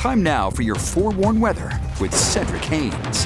Time now for your forewarned weather with Cedric Haynes.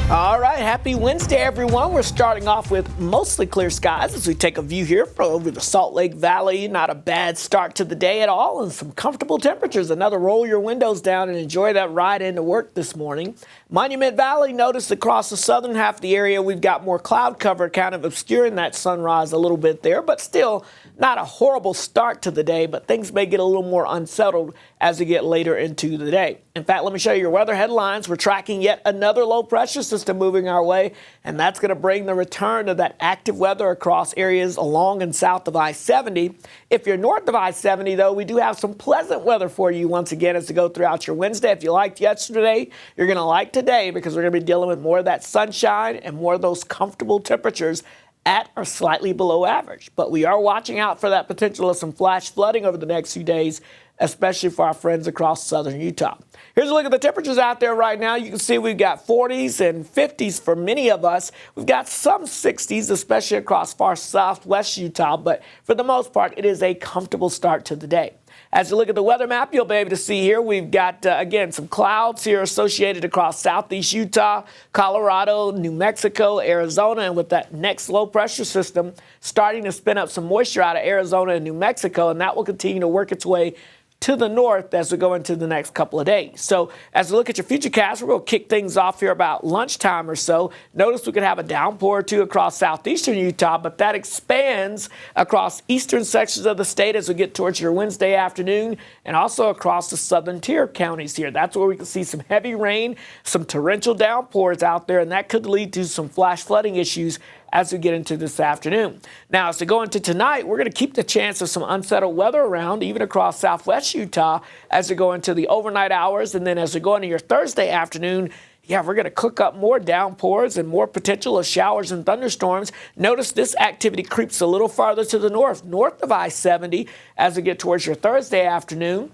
All right, happy Wednesday, everyone. We're starting off with mostly clear skies as we take a view here from over the Salt Lake Valley. Not a bad start to the day at all, and some comfortable temperatures. Another roll your windows down and enjoy that ride into work this morning. Monument Valley, notice across the southern half of the area, we've got more cloud cover kind of obscuring that sunrise a little bit there, but still not a horrible start to the day, but things may get a little more unsettled as we get later into the day. In fact, let me show you your weather headlines. We're tracking yet another low pressure system moving our way, and that's going to bring the return of that active weather across areas along and south of I-70. If you're north of I-70, though, we do have some pleasant weather for you once again as we go throughout your Wednesday. If you liked yesterday, you're going to like today because we're going to be dealing with more of that sunshine and more of those comfortable temperatures at or slightly below average. But we are watching out for that potential of some flash flooding over the next few days, especially for our friends across southern Utah. Here's a look at the temperatures out there right now. You can see we've got 40s and 50s for many of us. We've got some 60s, especially across far southwest Utah. But for the most part, it is a comfortable start to the day. As you look at the weather map, you'll be able to see here we've got, again, some clouds here associated across southeast Utah, Colorado, New Mexico, Arizona, and with that next low pressure system starting to spin up some moisture out of Arizona and New Mexico, and that will continue to work its way to the north as we go into the next couple of days. So as we look at your futurecast, we're going to kick things off here about lunchtime or so. Notice we could have a downpour or two across southeastern Utah, but that expands across eastern sections of the state as we get towards your Wednesday afternoon and also across the southern tier counties here. That's where we can see some heavy rain, some torrential downpours out there, and that could lead to some flash flooding issues as we get into this afternoon. Now, as we go into tonight, we're going to keep the chance of some unsettled weather around, even across southwest Utah, as we go into the overnight hours. And then as we go into your Thursday afternoon, we're going to cook up more downpours and more potential of showers and thunderstorms. Notice this activity creeps a little farther to the north of I-70 as we get towards your Thursday afternoon.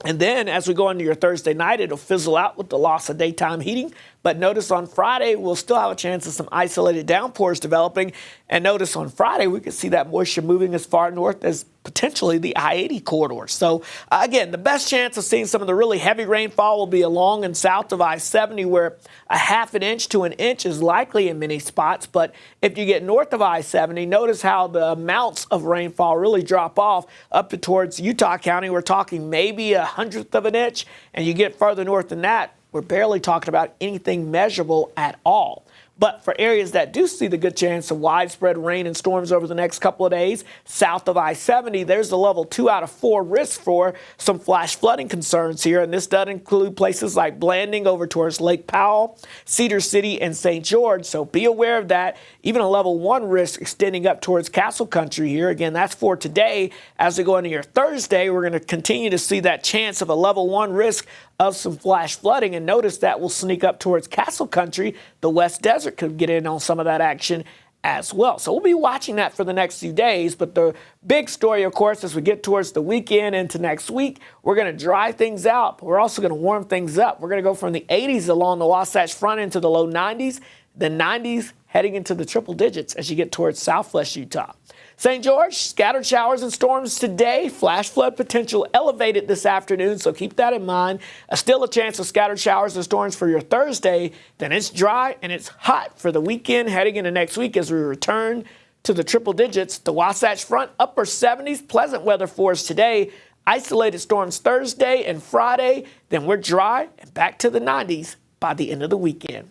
And then as we go into your Thursday night, it'll fizzle out with the loss of daytime heating. But notice on Friday, we'll still have a chance of some isolated downpours developing. And notice on Friday, we can see that moisture moving as far north as potentially the I-80 corridor. So, again, the best chance of seeing some of the really heavy rainfall will be along and south of I-70, where a half an inch to an inch is likely in many spots. But if you get north of I-70, notice how the amounts of rainfall really drop off up to towards Utah County. We're talking maybe 1/100 of an inch. And you get further north than that, we're barely talking about anything measurable at all. But for areas that do see the good chance of widespread rain and storms over the next couple of days, south of I-70, there's a level 2 out of 4 risk for some flash flooding concerns here. And this does include places like Blanding over towards Lake Powell, Cedar City, and St. George. So be aware of that. Even a level 1 risk extending up towards Castle Country here. Again, that's for today. As we go into your Thursday, we're going to continue to see that chance of a level 1 risk of some flash flooding. And notice that will sneak up towards Castle Country. The West Desert could get in on some of that action as well. So we'll be watching that for the next few days. But the big story, of course, as we get towards the weekend into next week, we're going to dry things out. But we're also going to warm things up. We're going to go from the 80s along the Wasatch Front into the low 90s, the 90s heading into the triple digits as you get towards southwest Utah. St. George, scattered showers and storms today. Flash flood potential elevated this afternoon, so keep that in mind. Still a chance of scattered showers and storms for your Thursday. Then it's dry and it's hot for the weekend heading into next week as we return to the triple digits. The Wasatch Front, upper 70s, pleasant weather for us today. Isolated storms Thursday and Friday. Then we're dry and back to the 90s by the end of the weekend.